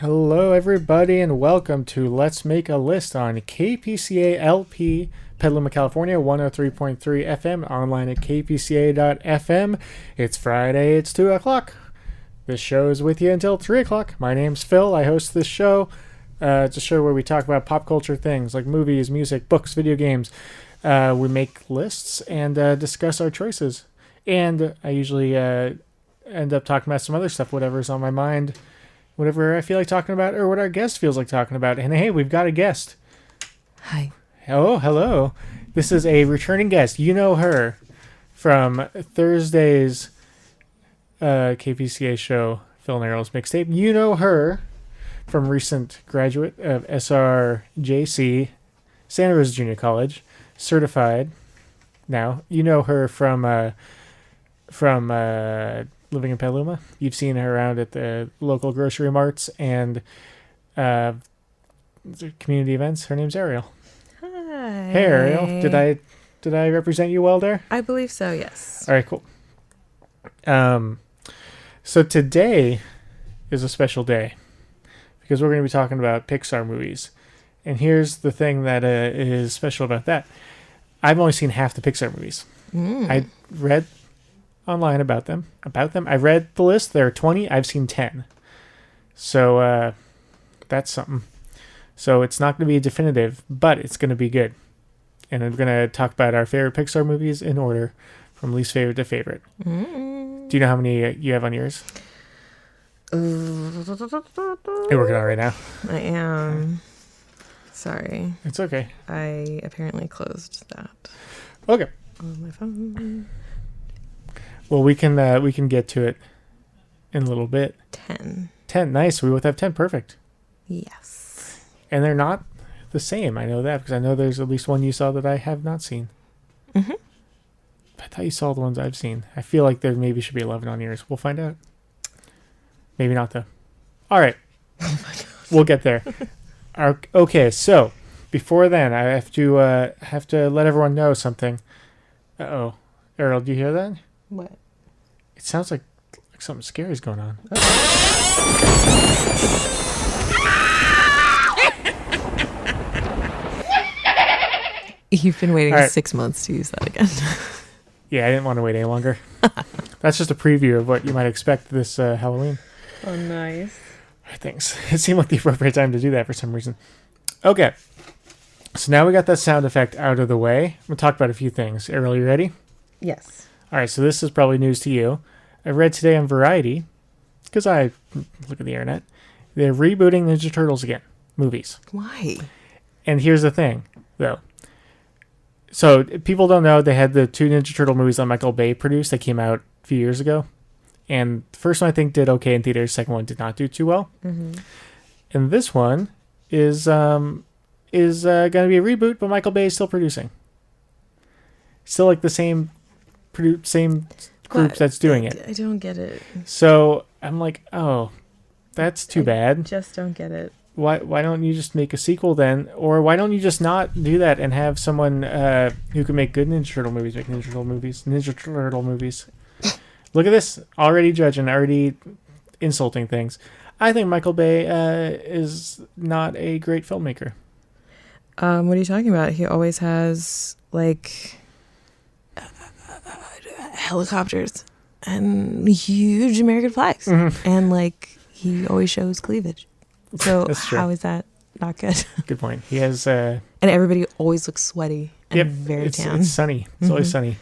Hello, everybody, and welcome to Let's Make a List on KPCA LP, Petaluma, California, 103.3 FM, online at kpca.fm. It's Friday, it's 2 o'clock. This show is with you until 3 o'clock. My name's Phil. I host this show. It's a show where we talk about pop culture things like movies, music, books, video games. We make lists and discuss our choices. And I usually end up talking about some other stuff, whatever's on my mind, whatever I feel like talking about, or what our guest feels like talking about. And hey, we've got a guest. Hi. Oh, hello. This is a returning guest. You know her from Thursday's KPCA show, Phil and Errol's Mixtape. You know her from recent graduate of SRJC, Santa Rosa Junior College, certified now. You know her from living in Petaluma. You've seen her around at the local grocery marts and community events. Her name's Ariel. Hi. Hey, Ariel. Did I represent you well there? I believe so, yes. All right, cool. So today is a special day because we're going to be talking about Pixar movies. And here's the thing that is special about that. I've only seen half the Pixar movies. I read online about them. I read the list. There are 20. I've seen 10. So that's something. So it's not going to be definitive, but it's going to be good. And I'm going to talk about our favorite Pixar movies in order from least favorite to favorite. Do you know how many you have on yours? You're working on it right now. I am. Sorry. It's okay. I apparently closed that Okay. on my phone. Well, we can get to it in a little bit. 10. 10. Nice. We both have 10. Perfect. Yes. And they're not the same. I know that because I know there's at least one you saw that I have not seen. Mm-hmm. I thought you saw the ones I've seen. I feel like there maybe should be 11 on yours. We'll find out. Maybe not, though. All right. Oh my God. We'll get there. Okay, so before then, I have to let everyone know something. Uh-oh. Errol, do you hear that? What? It sounds like something scary is going on. You've been waiting All right. 6 months to use that again. Yeah, I didn't want to wait any longer. That's just a preview of what you might expect this Halloween. Oh, nice. Thanks. It seemed like the appropriate time to do that for some reason. Okay. So now we got that sound effect out of the way. I'm going to talk about a few things. Errol, you ready? Yes. All right, so this is probably news to you. I read today on Variety, because I look at the internet, they're rebooting Ninja Turtles again. Movies. Why? And here's the thing, though. So people don't know they had the 2 Ninja Turtle movies that Michael Bay produced that came out a few years ago. And the first one I think did okay in theaters. Second one did not do too well. Mm-hmm. And this one is going to be a reboot, but Michael Bay is still producing. Still like the same group that's doing it. I don't get it. So I'm like, oh, that's too bad. Just don't get it. Why don't you just make a sequel then? Or why don't you just not do that and have someone who can make good Ninja Turtle movies make Ninja Turtle movies. Look at this. Already judging, already insulting things. I think Michael Bay is not a great filmmaker. What are you talking about? He always has, like, helicopters and huge American flags. Mm-hmm. And, like, he always shows cleavage. So That's true. how is that not good? Good point. He has... And everybody always looks sweaty and very tan. It's sunny. It's always sunny.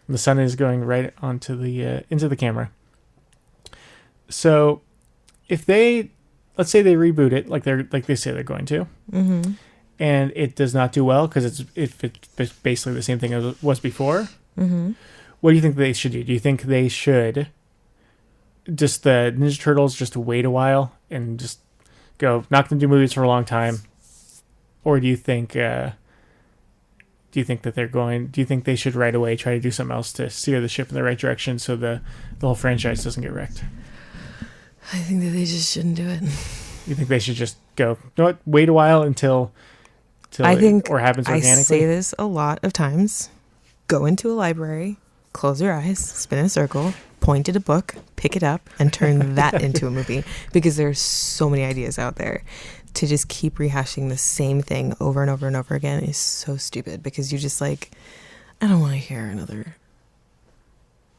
The sun is going right onto the into the camera. So, if let's say they reboot it like they say they're going to, and it does not do well because it's basically the same thing as it was before. What do you think they should do? Do you think they should just the Ninja Turtles just wait a while and just go not going to do movies for a long time, or do you think? Do you think that do you think they should right away try to do something else to steer the ship in the right direction so the whole franchise doesn't get wrecked? I think that they just shouldn't do it. You think they should just go, you know what, wait a while until I think or happens organically? I say this a lot of times. Go into a library, close your eyes, spin in a circle, point at a book, pick it up, and turn that into a movie, because there's so many ideas out there. To just keep rehashing the same thing over and over and over again is so stupid, because you just like, I don't want to hear another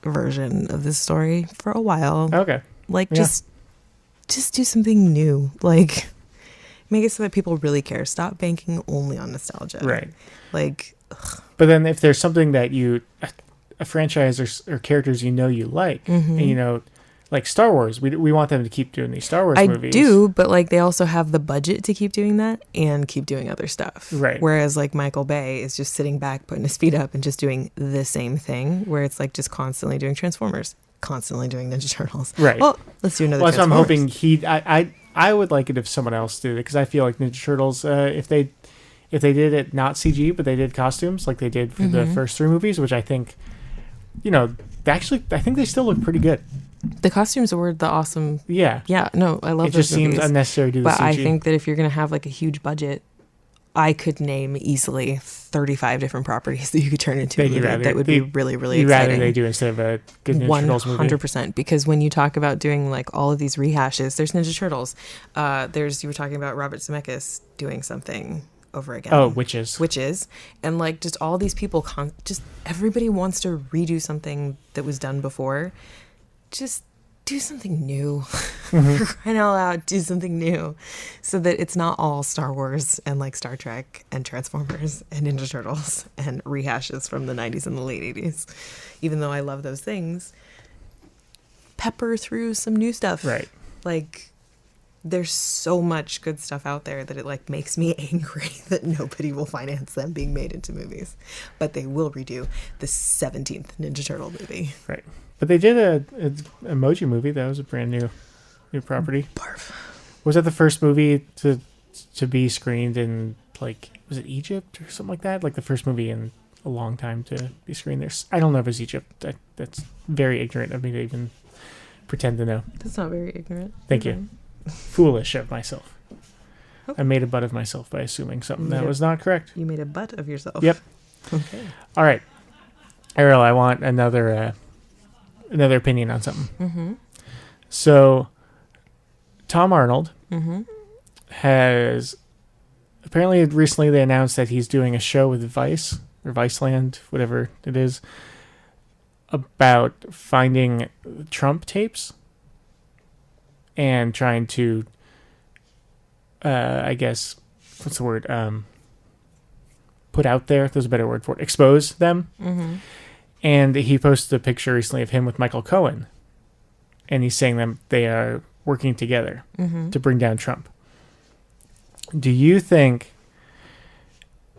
version of this story for a while. Okay. Like, just do something new. Like, make it so that people really care. Stop banking only on nostalgia. Right. Like, ugh. But then if there's something that a franchise or characters you like, Mm-hmm. and like Star Wars, we want them to keep doing these Star Wars movies. I do, but like they also have the budget to keep doing that and keep doing other stuff. Right. Whereas like Michael Bay is just sitting back, putting his feet up and just doing the same thing, where it's like just constantly doing Transformers, constantly doing Ninja Turtles. Right. Well, let's do another Well, that's what I'm Transformers. hoping I would like it if someone else did it, because I feel like Ninja Turtles, if they did it not CG, but they did costumes like they did for the first 3 movies, which I think, actually, I think they still look pretty good. The costumes were the awesome. Yeah. Yeah, no, I love it those just seems movies. unnecessary to do the But CG. I think that if you're going to have like a huge budget, I could name easily 35 different properties that you could turn into a movie that would be really, really you'd exciting. rather they do instead of a good Ninja Turtles movie. 100%. Because when you talk about doing like all of these rehashes, there's Ninja Turtles. You were talking about Robert Zemeckis doing something over again. Oh, Witches. And like just all these people, just everybody wants to redo something that was done before. Just do something new. For crying out loud, do something new, so that it's not all Star Wars and like Star Trek and Transformers and Ninja Turtles and rehashes from the 90s and the late 80s. Even though I love those things, pepper through some new stuff. Right. Like, there's so much good stuff out there that it like makes me angry that nobody will finance them being made into movies, but they will redo the 17th Ninja Turtle movie. Right. But they did a emoji movie. That was a brand new property. Barf. Was that the first movie to be screened in, like, was it Egypt or something like that? Like the first movie in a long time to be screened there. I don't know if it was Egypt. That's very ignorant of me to even pretend to know. That's not very ignorant. Thank you. Foolish of myself. I made a butt of myself by assuming something that was not correct. You made a butt of yourself. Yep. Okay. All right. Ariel, I want another opinion on something. Mm-hmm. So, Tom Arnold Mm-hmm. has apparently recently they announced that he's doing a show with Vice or Viceland, whatever it is, about finding Trump tapes and trying to, I guess, what's the word? Put out there. There's a better word for it. Expose them. Mm-hmm. And he posted a picture recently of him with Michael Cohen, and he's saying that they are working together to bring down Trump. Do you think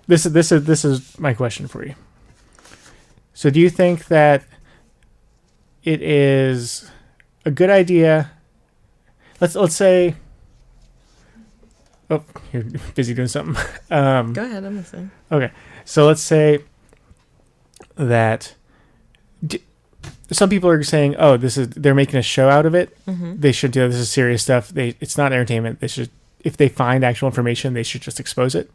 this is my question for you? So, do you think that it is a good idea? Let's say. Oh, you're busy doing something. Go ahead, I'm listening. Okay, so let's say that. Some people are saying, "Oh, they're making a show out of it. Mm-hmm. They should do this. Is serious stuff. It's not entertainment. They should, if they find actual information, they should just expose it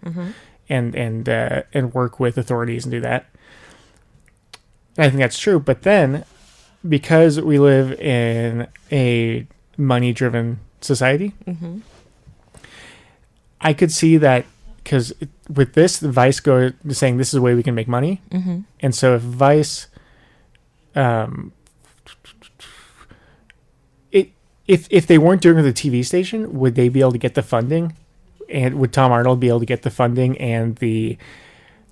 and work with authorities and do that." And I think that's true. But then, because we live in a money-driven society, I could see that because with this, the Vice go saying this is a way we can make money, and so if Vice. If they weren't doing it with a TV station, would they be able to get the funding, and would Tom Arnold be able to get the funding and the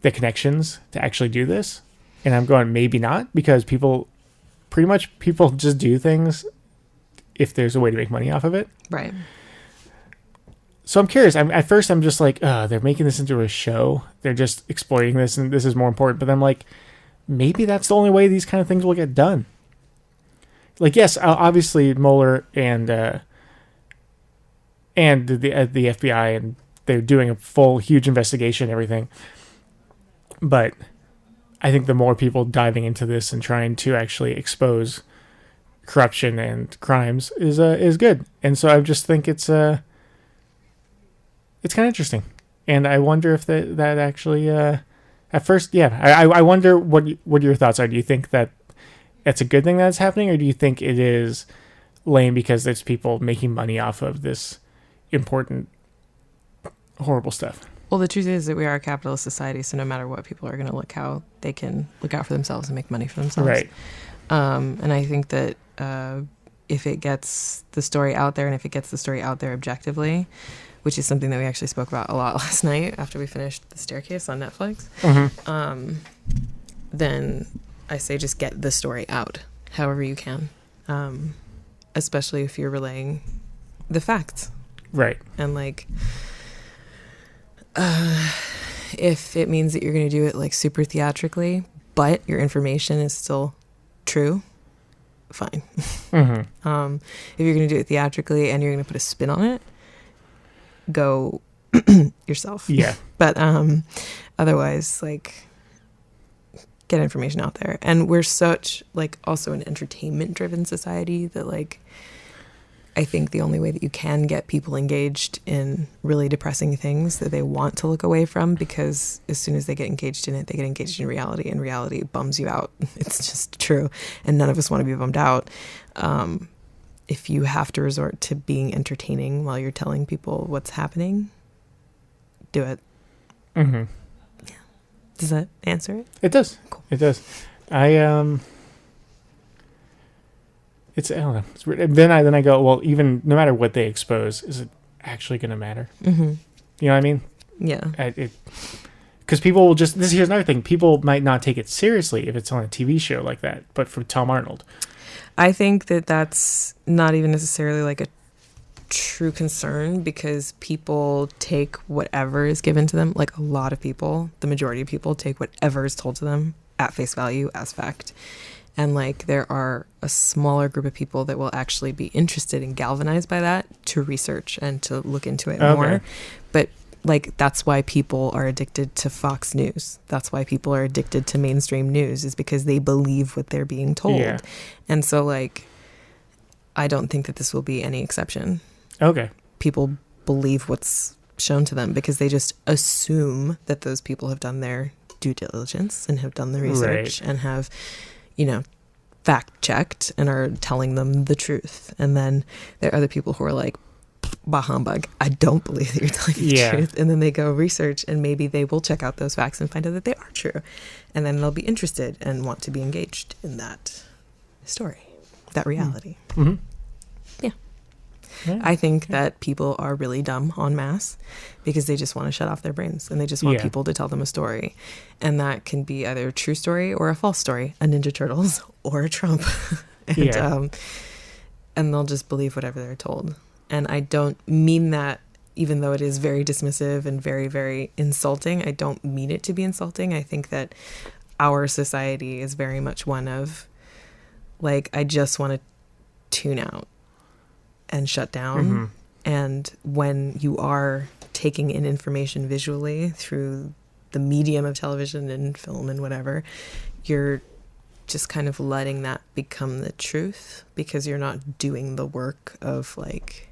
connections to actually do this? And I'm going, maybe not, because people just do things if there's a way to make money off of it. Right. So I'm curious. At first I'm just like, they're making this into a show. They're just exploiting this, and this is more important. But I'm like, maybe that's the only way these kind of things will get done. Like, yes, obviously Mueller and the FBI, and they're doing a full, huge investigation and everything. But I think the more people diving into this and trying to actually expose corruption and crimes is good. And so I just think it's kind of interesting. And I wonder if that actually... At first, yeah. I wonder what your thoughts are. Do you think that it's a good thing that's happening, or do you think it is lame because there's people making money off of this important, horrible stuff? Well, the truth is that we are a capitalist society, so no matter what, people are going to look how they can look out for themselves and make money for themselves. Right. And I think that if it gets the story out there, and if it gets the story out there objectively, which is something that we actually spoke about a lot last night after we finished The Staircase on Netflix, then I say just get the story out however you can, especially if you're relaying the facts. Right. And like, if it means that you're going to do it like super theatrically, but your information is still true, fine. If you're going to do it theatrically and you're going to put a spin on it, go yourself. Yeah. But otherwise, like, get information out there. And we're such like also an entertainment driven society that like I think the only way that you can get people engaged in really depressing things that they want to look away from, because as soon as they get engaged in it, they get engaged in reality, and reality bums you out. It's just true. And none of us want to be bummed out. If you have to resort to being entertaining while you're telling people what's happening, do it. Yeah. Does that answer it? It does. Cool. It does. I don't know. It's weird. And then I go, well, even no matter what they expose, is it actually going to matter? You know what I mean? Yeah. Because people will just. Here's another thing. People might not take it seriously if it's on a TV show like that. But for Tom Arnold, I think that that's not even necessarily like a true concern, because people take whatever is given to them. Like a lot of people, the majority of people take whatever is told to them at face value as fact. And like there are a smaller group of people that will actually be interested and galvanized by that to research and to look into it more. But like that's why people are addicted to Fox News. That's why people are addicted to mainstream news, is because they believe what they're being told. Yeah. And so like I don't think that this will be any exception. Okay. People believe what's shown to them because they just assume that those people have done their due diligence and have done the research and have, you know, fact checked and are telling them the truth. And then there are other people who are like, bah humbug, I don't believe that you're telling the truth. And then they go research, and maybe they will check out those facts and find out that they are true. And then they'll be interested and want to be engaged in that story, that reality. Yeah. I think that people are really dumb en masse because they just want to shut off their brains, and they just want people to tell them a story. And that can be either a true story or a false story, a Ninja Turtles or a Trump. And they'll just believe whatever they're told. And I don't mean that, even though it is very dismissive and very, very insulting, I don't mean it to be insulting. I think that our society is very much one of, like, I just want to tune out and shut down. And when you are taking in information visually through the medium of television and film and whatever, you're just kind of letting that become the truth, because you're not doing the work of like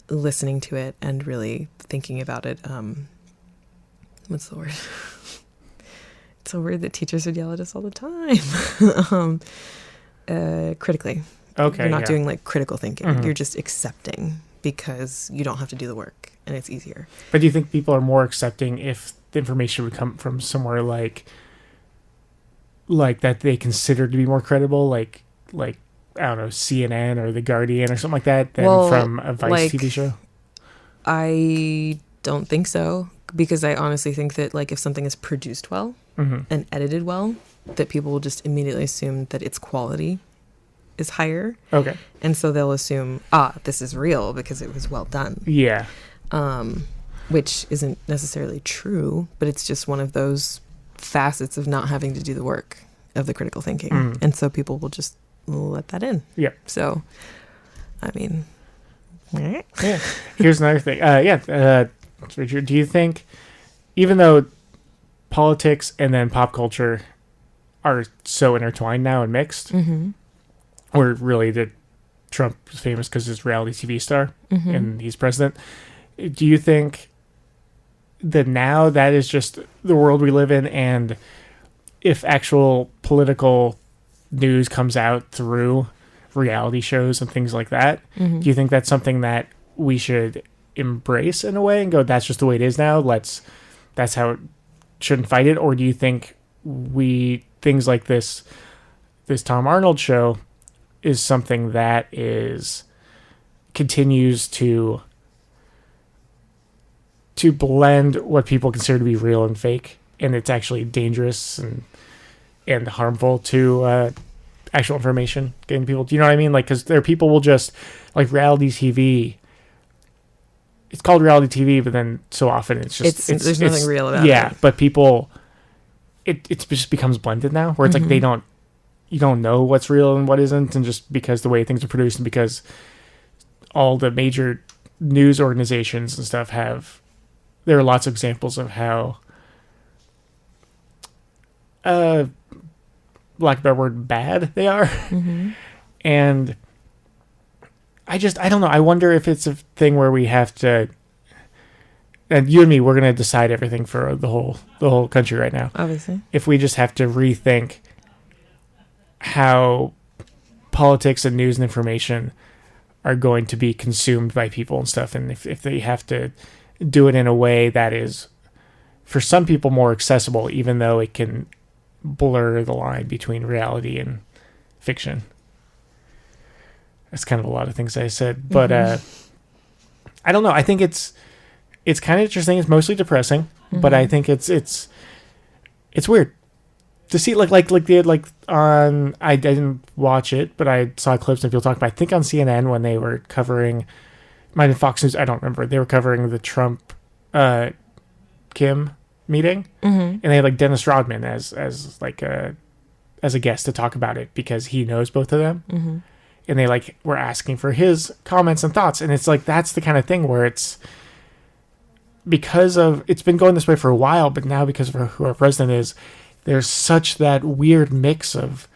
listening to it and really thinking about it. What's the word? It's a word that teachers would yell at us all the time. Critically. Okay. You're not doing like critical thinking. You're just accepting because you don't have to do the work and it's easier. But do you think people are more accepting if the information would come from somewhere like that they consider to be more credible, like I don't know, CNN or The Guardian or something like that, than from a Vice TV show? I don't think so, because I honestly think that like if something is produced well and edited well, that people will just immediately assume that its quality is higher. Okay. And so they'll assume, this is real because it was well done. Yeah. Which isn't necessarily true, but it's just one of those facets of not having to do the work of the critical thinking. And so people will just let that in. Yeah. So, I mean, yeah. Here's another thing. Richard, do you think, even though politics and then pop culture are so intertwined now and mixed, or really that Trump is famous because he's a reality TV star and he's president, do you think that now that is just the world we live in, and if actual political news comes out through reality shows and things like that. Mm-hmm. Do you think that's something that we should embrace in a way and go, that's just the way it is now, that's how it shouldn't fight it? Or do you think things like this Tom Arnold show is something that continues to blend what people consider to be real and fake, and it's actually dangerous and harmful to actual information getting people? Do you know what I mean? Like, because there are people will just, like, reality TV, it's called reality TV, but then so often it's there's nothing real about it. Yeah, but people, it just becomes blended now, where it's like you don't know what's real and what isn't, and just because the way things are produced and because all the major news organizations and stuff there are lots of examples of how, lack of a better word, bad they are. Mm-hmm. And I don't know. I wonder if it's a thing where we have to, and you and me, we're going to decide everything for the whole country right now. Obviously. If we just have to rethink how politics and news and information are going to be consumed by people and stuff, and if they have to do it in a way that is, for some people, more accessible, even though it can blur the line between reality and fiction. That's kind of a lot of things I said, but I don't know. I think it's kind of interesting. It's mostly depressing, but I think it's weird to see, like they had, like, on, I didn't watch it, but I saw clips and people talking about, I think on CNN when they were covering, might have been Fox News, I don't remember, they were covering the Trump Kim meeting, and they had, like, Dennis Rodman as a guest to talk about it because he knows both of them, and they, like, were asking for his comments and thoughts, and it's like, that's the kind of thing where it's been going this way for a while, but now because of who our president is, there's such that weird mix of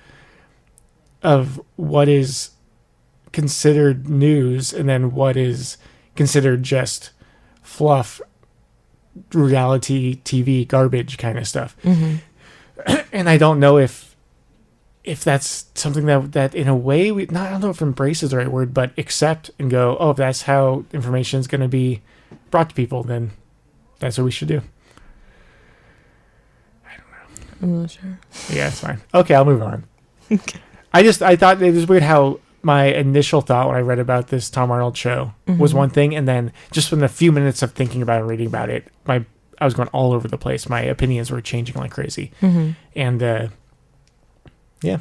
what is considered news and then what is considered just fluff, reality TV garbage kind of stuff. And I don't know if that's something that in a way I don't know if embrace is the right word, but accept and go, oh, if that's how information is going to be brought to people, then that's what we should do. I'm not sure. Yeah, it's fine. Okay, I'll move on. Okay. I thought it was weird how my initial thought when I read about this Tom Arnold show was one thing, and then just within a few minutes of thinking about it and reading about it, I was going all over the place. My opinions were changing like crazy. And yeah,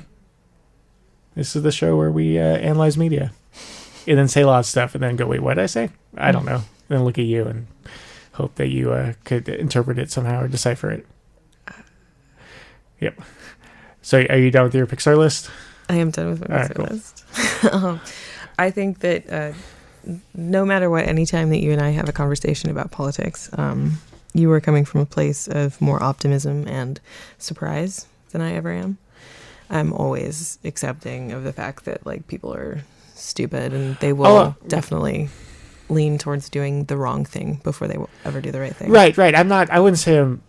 this is the show where we analyze media and then say a lot of stuff and then go, wait, what did I say? I don't know. And then look at you and hope that you could interpret it somehow or decipher it. Yep. So are you done with your Pixar list? I am done with my Pixar list. I think that no matter what, anytime that you and I have a conversation about politics, you are coming from a place of more optimism and surprise than I ever am. I'm always accepting of the fact that, like, people are stupid and they will definitely lean towards doing the wrong thing before they will ever do the right thing. Right. I wouldn't say I'm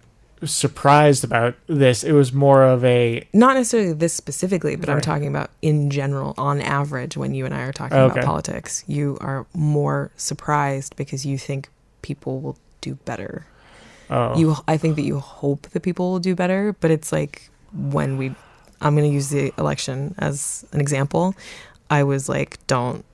surprised about this. It was more of a, not necessarily this specifically, but right. I'm talking about in general, on average, when you and I are talking about politics, you are more surprised because you think people will do better. I think that you hope that people will do better, but it's like I'm going to use the election as an example. I was like, don't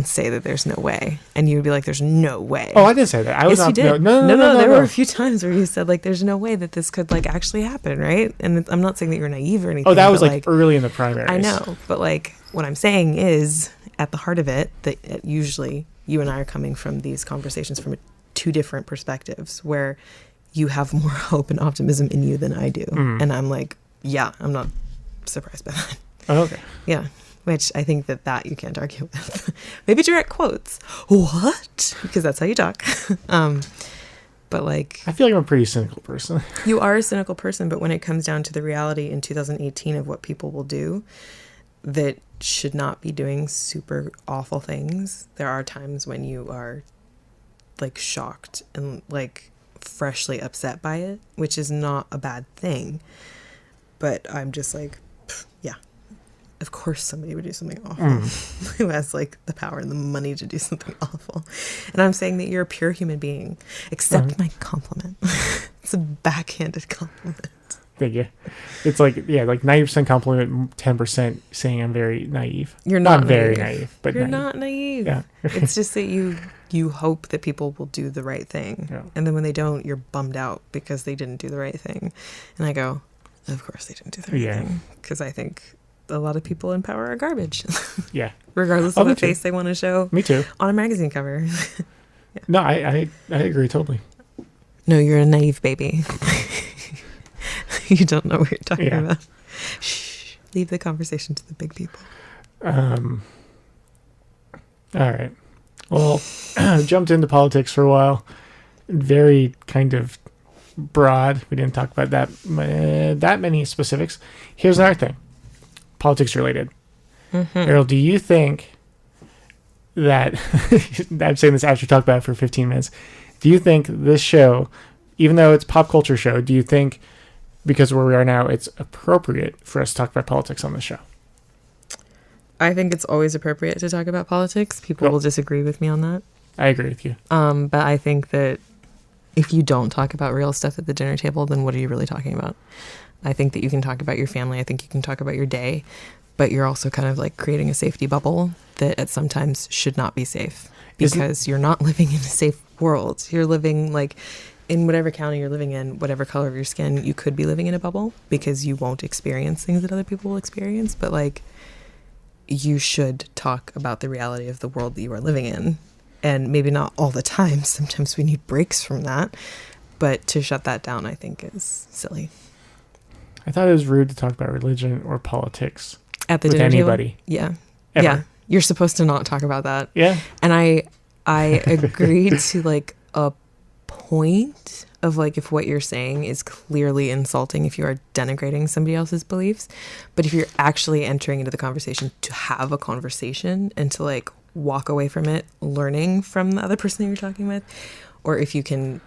say that there's no way. And you would be like, there's no way. Oh, I didn't say that. I was yes, not. You did. No. There were a few times where you said, like, there's no way that this could, like, actually happen, right? And I'm not saying that you're naive or anything. Oh, that was like early in the primaries. I know. But, like, what I'm saying is, at the heart of it, that usually you and I are coming from these conversations from two different perspectives where you have more hope and optimism in you than I do. And I'm like, yeah, I'm not surprised by that. Oh, okay. Yeah. Which I think that you can't argue with. Maybe direct quotes. What? Because that's how you talk. But, like, I feel like I'm a pretty cynical person. You are a cynical person, but when it comes down to the reality in 2018 of what people will do that should not be doing super awful things, there are times when you are, like, shocked and, like, freshly upset by it, which is not a bad thing. But I'm just like, Yeah. Of course somebody would do something awful who has like the power and the money to do something awful. And I'm saying that you're a pure human being. Accept my compliment. It's a backhanded compliment. Thank you. It's like, yeah, like 90% compliment, 10% saying I'm very naive. You're not very naive, but you're not naive. Yeah. It's just that you hope that people will do the right thing. Yeah. And then when they don't, you're bummed out because they didn't do the right thing. And I go, of course they didn't do the right thing. Because I think a lot of people in power are garbage. Yeah. Regardless of the face they want to show. Me too. On a magazine cover. Yeah. No, I agree totally. No, you're a naive baby. You don't know what you're talking about. Shh. Leave the conversation to the big people. All right. Well, jumped into politics for a while. Very kind of broad. We didn't talk about that many specifics. Here's another thing. Politics related. Errol, do you think that I'm saying this after you talk about it for 15 minutes. Do you think this show, even though it's a pop culture show, do you think because where we are now, it's appropriate for us to talk about politics on the show? I think it's always appropriate to talk about politics. People will disagree with me on that. I agree with you. But I think that if you don't talk about real stuff at the dinner table, then what are you really talking about? I think that you can talk about your family. I think you can talk about your day, but you're also kind of like creating a safety bubble that at sometimes should not be safe because you're not living in a safe world. You're living like in whatever county you're living in, whatever color of your skin, you could be living in a bubble because you won't experience things that other people will experience. But like, you should talk about the reality of the world that you are living in. And maybe not all the time. Sometimes we need breaks from that. But to shut that down, I think is silly. I thought it was rude to talk about religion or politics at the with dinner anybody. Table? Yeah. Ever. Yeah. You're supposed to not talk about that. Yeah. And I agree to like a point of like if what you're saying is clearly insulting, if you are denigrating somebody else's beliefs. But if you're actually entering into the conversation to have a conversation and to like walk away from it learning from the other person that you're talking with, or if you can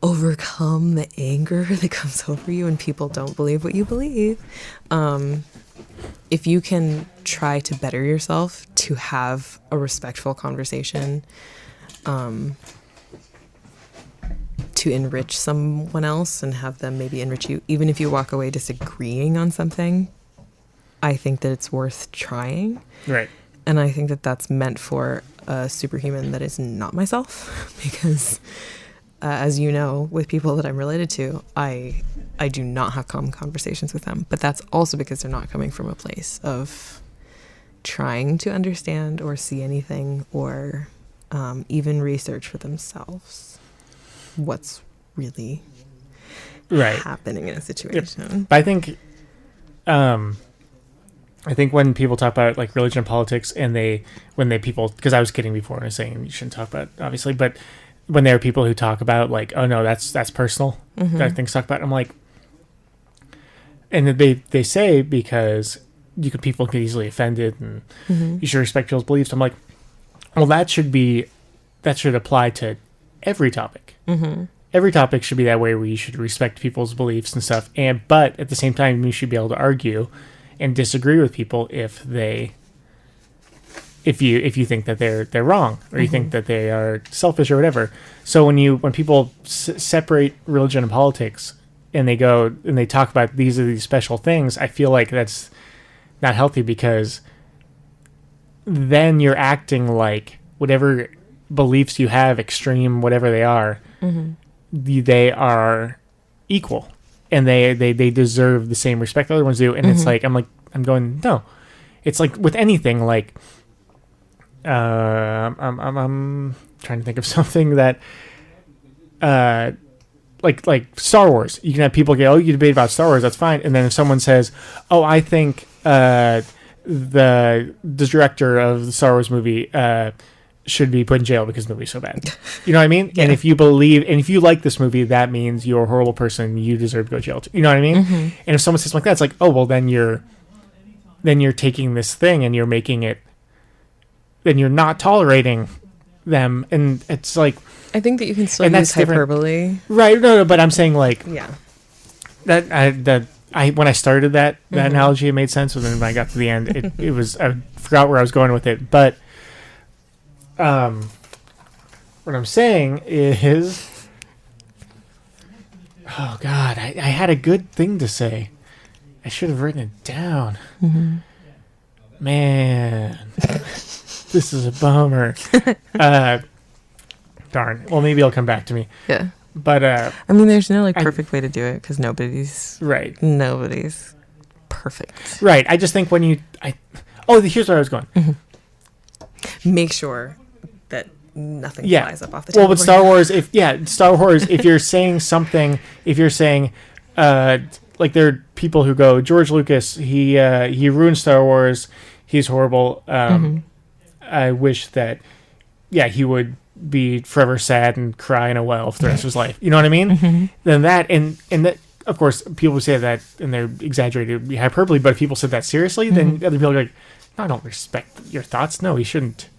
overcome the anger that comes over you when people don't believe what you believe, if you can try to better yourself to have a respectful conversation, to enrich someone else and have them maybe enrich you, even if you walk away disagreeing on something, I think that it's worth trying. Right. And I think that that's meant for a superhuman that is not myself, because as you know, with people that I'm related to, I do not have common conversations with them. But that's also because they're not coming from a place of trying to understand or see anything or even research for themselves what's really happening in a situation. Yep. But I think when people talk about like religion and politics, and because I was kidding before and I was saying you shouldn't talk about it, obviously, but when there are people who talk about like, oh no, that's personal, that things talk about, I'm like, and they say because people get easily offended and you should respect people's beliefs. I'm like, well, that should apply to every topic. Every topic should be that way, where you should respect people's beliefs and stuff. But at the same time, you should be able to argue and disagree with people if you think that they're wrong, or you think that they are selfish or whatever. So when people separate religion and politics, and they go and they talk about these are these special things, I feel like that's not healthy, because then you're acting like whatever beliefs you have, extreme, whatever they are, they are equal, and they deserve the same respect other ones do. And it's like, I'm going, no. It's like with anything, like, I'm trying to think of something that, like Star Wars. You can have people go, oh, you debate about Star Wars, that's fine. And then if someone says, oh, I think the director of the Star Wars movie should be put in jail because the movie's so bad. You know what I mean? Yeah. And if you like this movie, that means you're a horrible person. You deserve to go to jail too. You know what I mean? And if someone says something like that, it's like, oh, well, then you're taking this thing and you're making it, then you're not tolerating them. And it's like, I think that you can still use hyperbole. Right. No, but I'm saying like, yeah, that when I started that analogy, it made sense. But then when I got to the end, it was, I forgot where I was going with it. But what I'm saying is, oh God, I had a good thing to say. I should have written it down. Man, this is a bummer. Darn. Well, maybe it'll come back to me. Yeah. But I mean, there's no perfect way to do it because nobody's perfect. Right. I just think when here's where I was going. Make sure that nothing flies up off the table. Well, but Star Wars, if you're saying something, like there are people who go, George Lucas, he ruined Star Wars, he's horrible. I wish that, he would be forever sad and cry in a well for the rest of his life. You know what I mean? Then that, and that, of course, people say that and they're exaggerated hyperbole, but if people said that seriously, then other people are like, no, I don't respect your thoughts. No, he shouldn't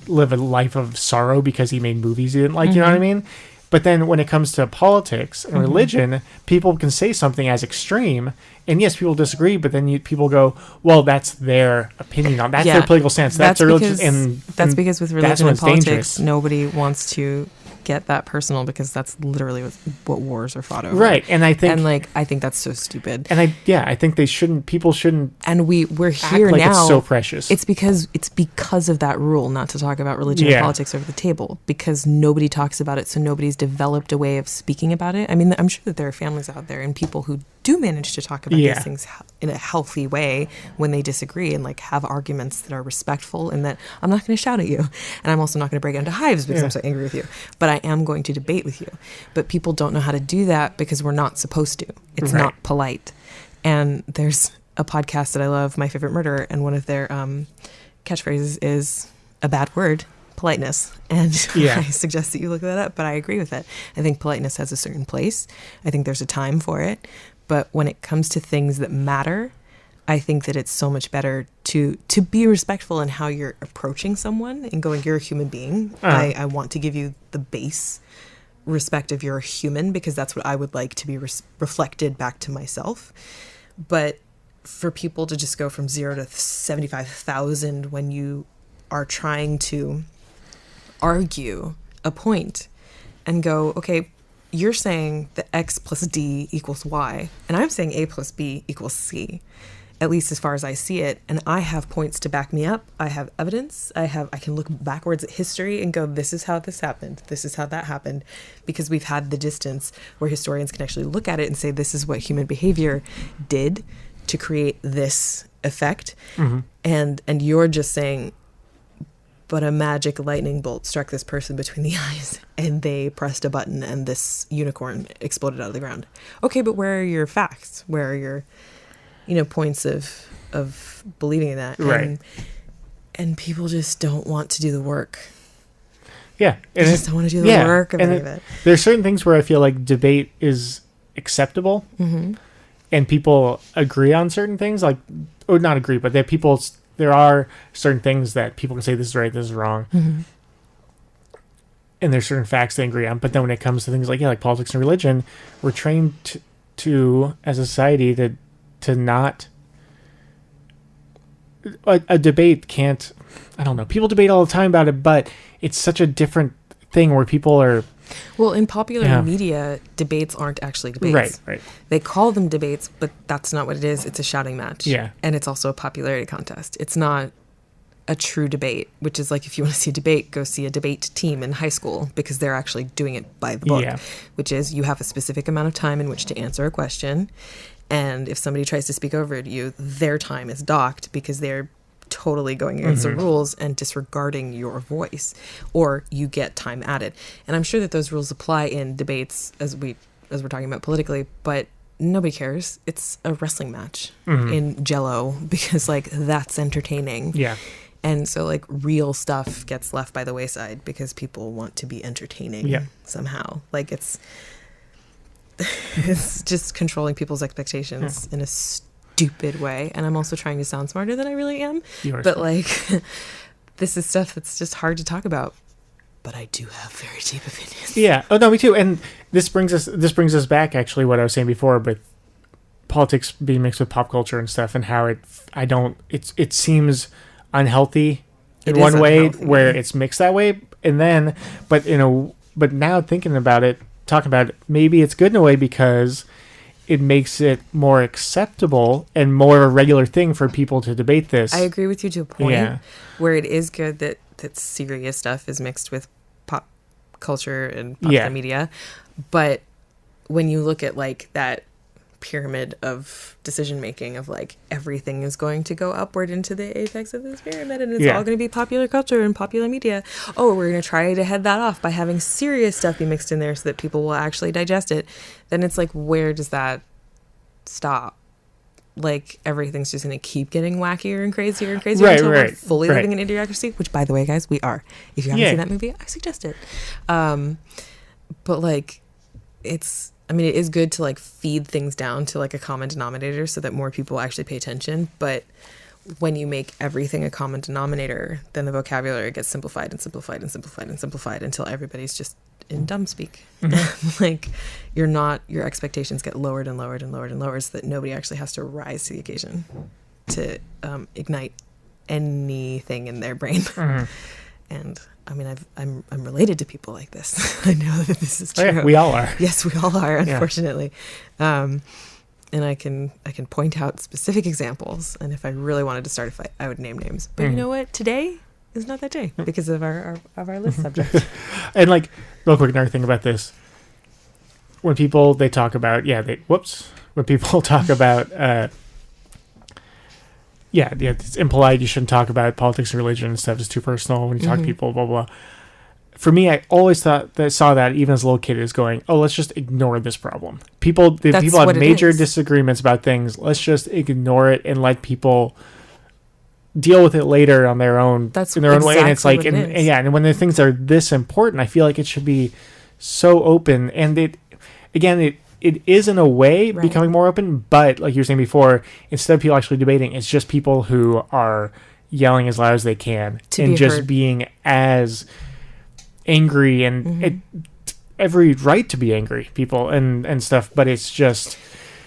live a life of sorrow because he made movies he didn't like. You know what I mean? But then when it comes to politics and religion, people can say something as extreme, and yes, people disagree, but then people go, well, that's their opinion on that's their political stance. That's their religion, and that's because with religion and politics, nobody wants to get that personal because that's literally what wars are fought over. Right. And I think that's so stupid. And I think people shouldn't. And we're here like now. It's so precious. It's because of that rule not to talk about religion and politics over the table, because nobody talks about it. So nobody's developed a way of speaking about it. I mean, I'm sure that there are families out there and people who do manage to talk about these things in a healthy way when they disagree and like have arguments that are respectful, and that I'm not going to shout at you, and I'm also not going to break into hives because I'm so angry with you, but I am going to debate with you. But people don't know how to do that because we're not supposed to. It's not polite. And there's a podcast that I love, My Favorite Murder, and one of their catchphrases is a bad word, politeness. And I suggest that you look that up, but I agree with it. I think politeness has a certain place. I think there's a time for it. But when it comes to things that matter, I think that it's so much better to be respectful in how you're approaching someone and going, you're a human being. I want to give you the base respect of you're a human, because that's what I would like to be reflected back to myself. But for people to just go from 0 to 75,000 when you are trying to argue a point and go, okay, you're saying that X plus D equals Y, and I'm saying A plus B equals C, at least as far as I see it. And I have points to back me up. I have evidence. I can look backwards at history and go, this is how this happened. This is how that happened, because we've had the distance where historians can actually look at it and say, this is what human behavior did to create this effect. And you're just saying, but a magic lightning bolt struck this person between the eyes and they pressed a button and this unicorn exploded out of the ground. Okay, but where are your facts? Where are your, points of believing in that? Right. And people just don't want to do the work. Yeah. They just don't want to do the work of any of it. There's certain things where I feel like debate is acceptable, and people agree on certain things, or not agree, but there are certain things that people can say, this is right, this is wrong. And there's certain facts they agree on. But then when it comes to things like politics and religion, we're trained to as a society, to not... A debate can't... I don't know. People debate all the time about it, but it's such a different thing where people are... Well, in popular media, debates aren't actually debates. Right. They call them debates, but that's not what it is. It's a shouting match. Yeah. And it's also a popularity contest. It's not a true debate, which is like, if you want to see a debate, go see a debate team in high school, because they're actually doing it by the book, which is you have a specific amount of time in which to answer a question. And if somebody tries to speak over you, their time is docked because they're totally going against the rules and disregarding your voice, or you get time added. And I'm sure that those rules apply in debates as we're talking about politically, but nobody cares. It's a wrestling match in Jello, because that's entertaining. Yeah. And so real stuff gets left by the wayside because people want to be entertaining somehow. It's just controlling people's expectations in a stupid way. And I'm also trying to sound smarter than I really am. But this is stuff that's just hard to talk about. But I do have very deep opinions. Yeah. Oh no, me too. And this brings us back, actually, what I was saying before, but politics being mixed with pop culture and stuff, and how it seems unhealthy in one way where it's mixed that way, and then but now thinking about it, talking about it, maybe it's good in a way because it makes it more acceptable and more of a regular thing for people to debate this. I agree with you to a point where it is good that serious stuff is mixed with pop culture and popular media. But when you look at like that pyramid of decision making of like everything is going to go upward into the apex of this pyramid and it's all going to be popular culture and popular media. Oh, we're going to try to head that off by having serious stuff be mixed in there so that people will actually digest it. Then it's like, where does that stop? Like everything's just going to keep getting wackier and crazier and crazier until we're fully living in idiocracy, which by the way, guys, we are. If you haven't seen that movie, I suggest it. But like it is good to like feed things down to like a common denominator so that more people actually pay attention. But when you make everything a common denominator, then the vocabulary gets simplified and simplified and simplified and simplified until everybody's just in dumb speak. Mm-hmm. Like your expectations get lowered and lowered and lowered and lowered so that nobody actually has to rise to the occasion to ignite anything in their brain. Mm-hmm. And I mean, I'm related to people like this. I know that this is true. Oh, yeah, we all are. Yes, we all are, unfortunately. And I can point out specific examples. And if I really wanted to start a fight, I would name names. But you know what? Today is not that day because of our list subject. And like, real quick, another thing about this: when people talk about when people talk about it's impolite. You shouldn't talk about politics and religion and stuff. It's too personal when you talk to people, blah, blah. For me, I always saw that even as a little kid is going, oh, let's just ignore this problem. People have major disagreements about things. Let's just ignore it and let people deal with it later on their own, in their own way. And it's like, and when the things are this important, I feel like it should be so open. And it is in a way becoming more open, but like you were saying before, instead of people actually debating, it's just people who are yelling as loud as they can and just heard. Being as angry and every right to be angry, people and stuff. But it's just.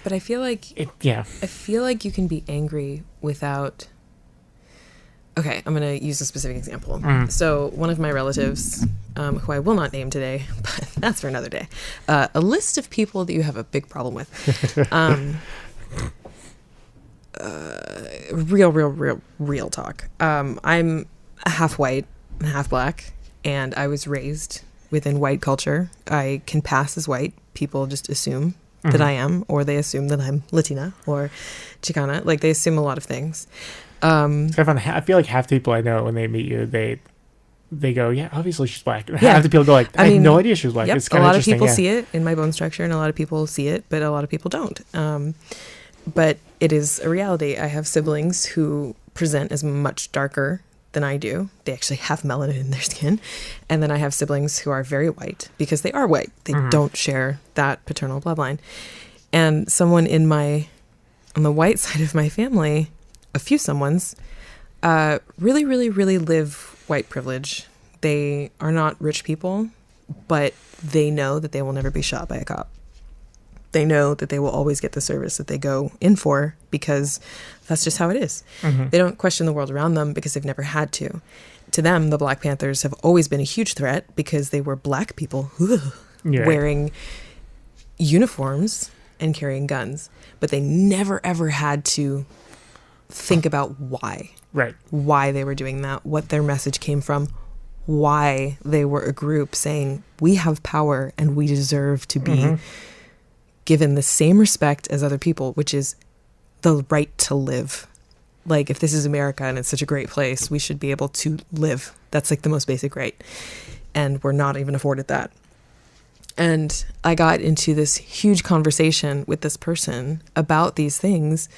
But I feel like I feel like you can be angry without. Okay, I'm going to use a specific example. So one of my relatives, who I will not name today, but that's for another day, a list of people that you have a big problem with. Real talk. I'm half white and half black, and I was raised within white culture. I can pass as white. People just assume that I am, or they assume that I'm Latina or Chicana. Like, they assume a lot of things. I feel like half the people I know, when they meet you, they go, yeah, obviously she's black. And half the people go like, I had no idea she was black. Yep. It's kind of interesting. A lot of people see it in my bone structure, and a lot of people see it, but a lot of people don't. But it is a reality. I have siblings who present as much darker than I do. They actually have melanin in their skin. And then I have siblings who are very white because they are white. They don't share that paternal bloodline. And someone on the white side of my family, a few someones, really, really, really live white privilege. They are not rich people, but they know that they will never be shot by a cop. They know that they will always get the service that they go in for because that's just how it is. They don't question the world around them because they've never had to. To them, the Black Panthers have always been a huge threat because they were black people wearing uniforms and carrying guns, but they never, ever had to think about why they were doing that, what their message came from, why they were a group saying we have power and we deserve to be given the same respect as other people, which is the right to live. Like, if this is America and it's such a great place, we should be able to live. That's like the most basic right, and we're not even afforded that. And I got into this huge conversation with this person about these things.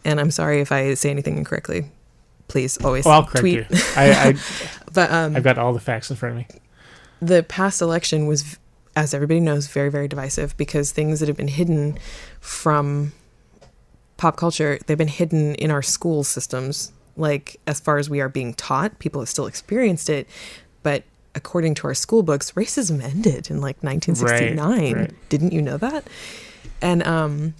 And I'm sorry if I say anything incorrectly. Please always I'll correct tweet. You. But I've got all the facts in front of me. The past election was, as everybody knows, very, very divisive because things that have been hidden from pop culture, they've been hidden in our school systems. Like, as far as we are being taught, people have still experienced it. But according to our school books, racism ended in like 1969. Right. Didn't you know that? And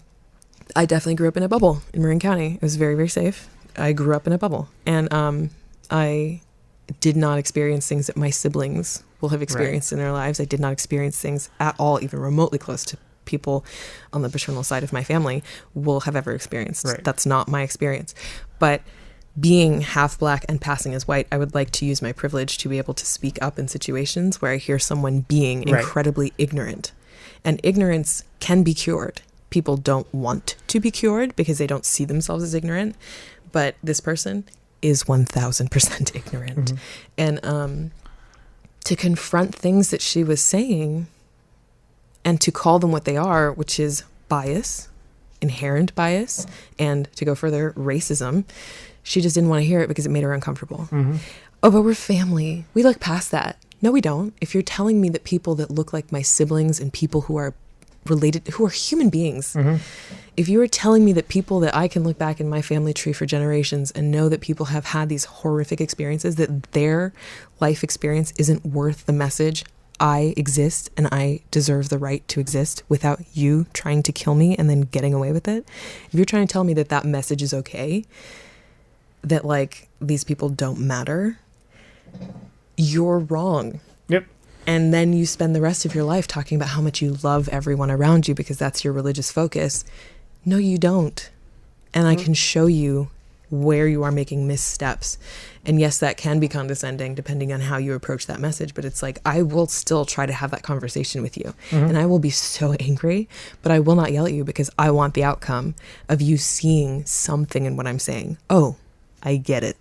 I definitely grew up in a bubble in Marin County. It was very, very safe. I grew up in a bubble. And I did not experience things that my siblings will have experienced in their lives. I did not experience things at all, even remotely close to people on the paternal side of my family will have ever experienced. Right. That's not my experience. But being half black and passing as white, I would like to use my privilege to be able to speak up in situations where I hear someone being incredibly ignorant. And ignorance can be cured. People don't want to be cured because they don't see themselves as ignorant. But this person is 1000% ignorant. And to confront things that she was saying and to call them what they are, which is bias, inherent bias, and to go further, racism, she just didn't want to hear it because it made her uncomfortable. Oh, but we're family. We look past that. No, we don't. If you're telling me that people that look like my siblings and people who are related, who are human beings, if you were telling me that people that I can look back in my family tree for generations and know that people have had these horrific experiences, that their life experience isn't worth the message, I exist and I deserve the right to exist without you trying to kill me and then getting away with it. If you're trying to tell me that that message is okay, that like these people don't matter, you're wrong. Yep. And then you spend the rest of your life talking about how much you love everyone around you because that's your religious focus. No, you don't. And I can show you where you are making missteps. And yes, that can be condescending depending on how you approach that message. But it's like, I will still try to have that conversation with you. And I will be so angry, but I will not yell at you because I want the outcome of you seeing something in what I'm saying. Oh, I get it.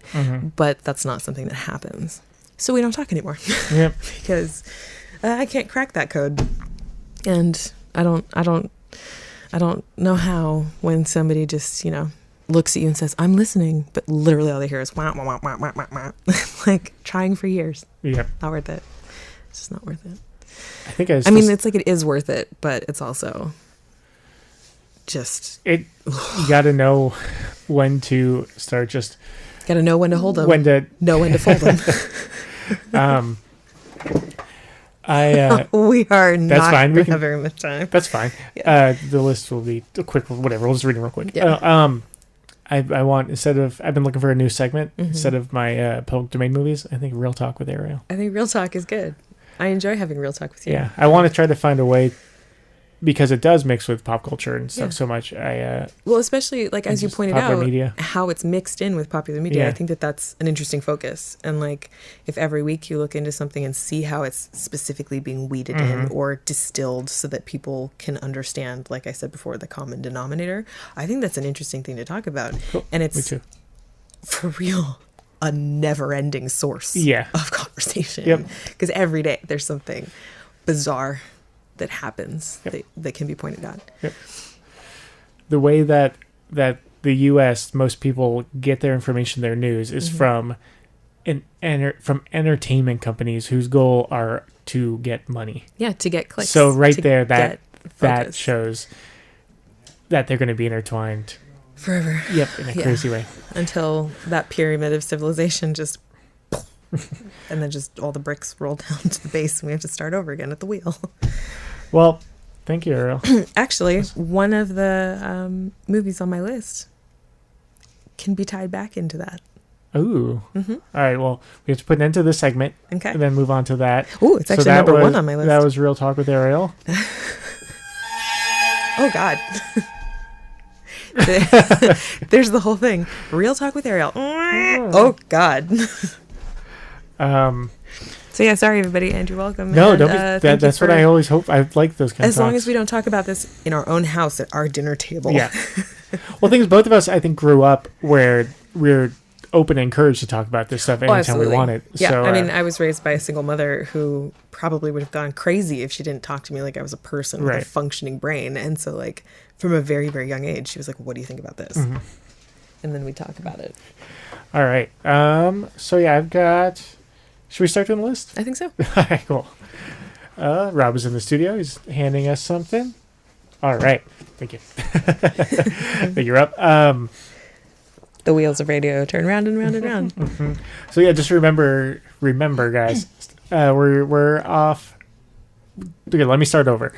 But that's not something that happens. So we don't talk anymore. Yep. Because I can't crack that code. And I don't know how when somebody just, you know, looks at you and says, I'm listening, but literally all they hear is wah, wah, wah, wah, wah, wah, wah. Like trying for years. Yep. Not worth it. It's just not worth it. I mean, it's like it is worth it, but it's also just you got to know when to start just got to know when to hold them. When to know when to fold them. We are not fine. going to have very much time. That's fine. Yeah. The list will be a quick, whatever. We'll just read them real quick. Yeah. I want, I've been looking for a new segment instead of my public domain movies. I think Real Talk with Ariel. I think Real Talk is good. I enjoy having Real Talk with you. Yeah. I want to try to find a way, because it does mix with pop culture and stuff so much. Well, especially like as you pointed out, media. How it's mixed in with popular media. Yeah. I think that that's an interesting focus. And like, if every week you look into something and see how it's specifically being weeded in or distilled so that people can understand, like I said before, the common denominator, I think that's an interesting thing to talk about. Cool. And it's for real a never-ending source of conversation. Yep. Because every day there's something bizarre that happens that can be pointed out. Yep. The way that the U.S. most people get their information, their news, is from from entertainment companies whose goal are to get money. Yeah, to get clicks. So there, that shows that they're going to be intertwined forever. Yep, in a crazy way. Until that pyramid of civilization just and then just all the bricks roll down to the base and we have to start over again at the wheel. Well, thank you, Ariel. Actually, one of the movies on my list can be tied back into that. Ooh. All right, well, we have to put an end to this segment and then move on to that. Ooh, it's actually number one on my list. That was Real Talk with Ariel. Oh, God. There's the whole thing. Real Talk with Ariel. Oh, God. So yeah, sorry everybody, and you're welcome. No, and, don't be. That's what I always hope. I like those kinds of talks. As long as we don't talk about this in our own house at our dinner table. Yeah. Well, things both of us, I think, grew up where we're open and encouraged to talk about this stuff anytime we want it. Yeah, so, I mean, I was raised by a single mother who probably would have gone crazy if she didn't talk to me like I was a person with a functioning brain. And so, like, from a very, very young age, she was like, "What do you think about this?" And then we talk about it. All right. So yeah, I've got. Should we start doing the list? I think so. All right, cool. Rob is in the studio. He's handing us something. All right. Thank you. Think you're up. The wheels of radio turn round and round and round. So yeah, just remember, guys. We're off. Okay, let me start over.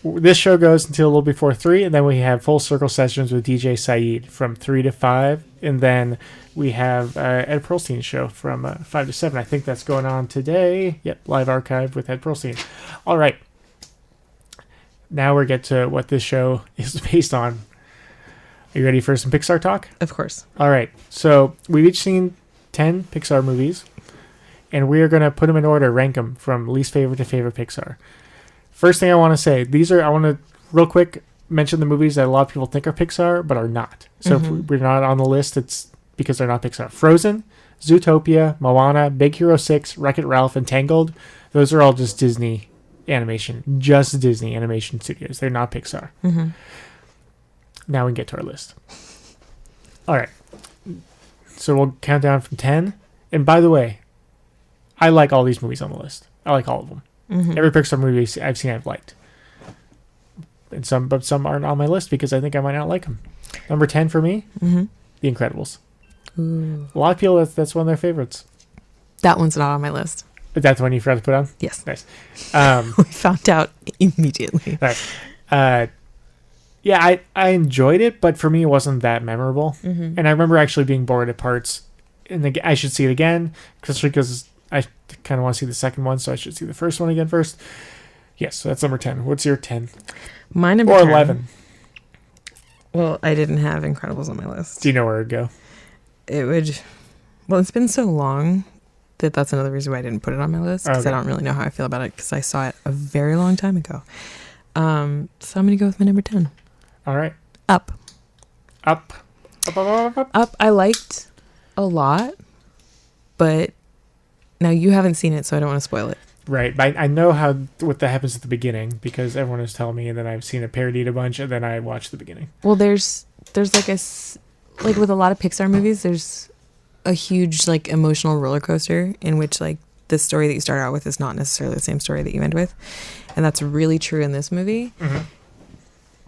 this show goes until a little before 3, and then we have full circle sessions with DJ Saeed from 3 to 5, and then we have Ed Pearlstein's show from 5 to 7. I think that's going on today. Yep, live archive with Ed Pearlstein. All right. Now we get to what this show is based on. Are you ready for some Pixar talk? Of course. All right. So we've each seen 10 Pixar movies, and we are going to put them in order, rank them from least favorite to favorite Pixar. First thing I want to say, I want to real quick mention the movies that a lot of people think are Pixar, but are not. So if we're not on the list, it's because they're not Pixar. Frozen, Zootopia, Moana, Big Hero 6, Wreck-It Ralph, and Tangled. Those are all just Disney animation. Just Disney animation studios. They're not Pixar. Mm-hmm. Now we can get to our list. All right. So we'll count down from 10. And by the way, I like all these movies on the list. I like all of them. Mm-hmm. Every Pixar movie I've seen I've liked. But some aren't on my list because I think I might not like them. Number 10 for me, The Incredibles. Ooh. A lot of people, that's one of their favorites. That one's not on my list. But that's the one you forgot to put on? Yes. Nice. We found out immediately. All right. Yeah, I enjoyed it, but for me it wasn't that memorable. Mm-hmm. And I remember actually being bored at parts. And I should see it again, especially because I kind of want to see the second one, so I should see the first one again first. Yes, so that's number 10. What's your 10? My number or 10. 11. Well, I didn't have Incredibles on my list. Do you know where it'd go? It would... Well, it's been so long that's another reason why I didn't put it on my list, because I don't really know how I feel about it, because I saw it a very long time ago. So I'm going to go with my number 10. All right. Up. Up. Up, I liked a lot, but now you haven't seen it, so I don't want to spoil it. Right. But I know what that happens at the beginning, because everyone is telling me, and then I've seen it parodied a bunch, and then I watched the beginning. Well, there's like like with a lot of Pixar movies, there's a huge like emotional roller coaster in which like the story that you start out with is not necessarily the same story that you end with, and that's really true in this movie. Mm-hmm.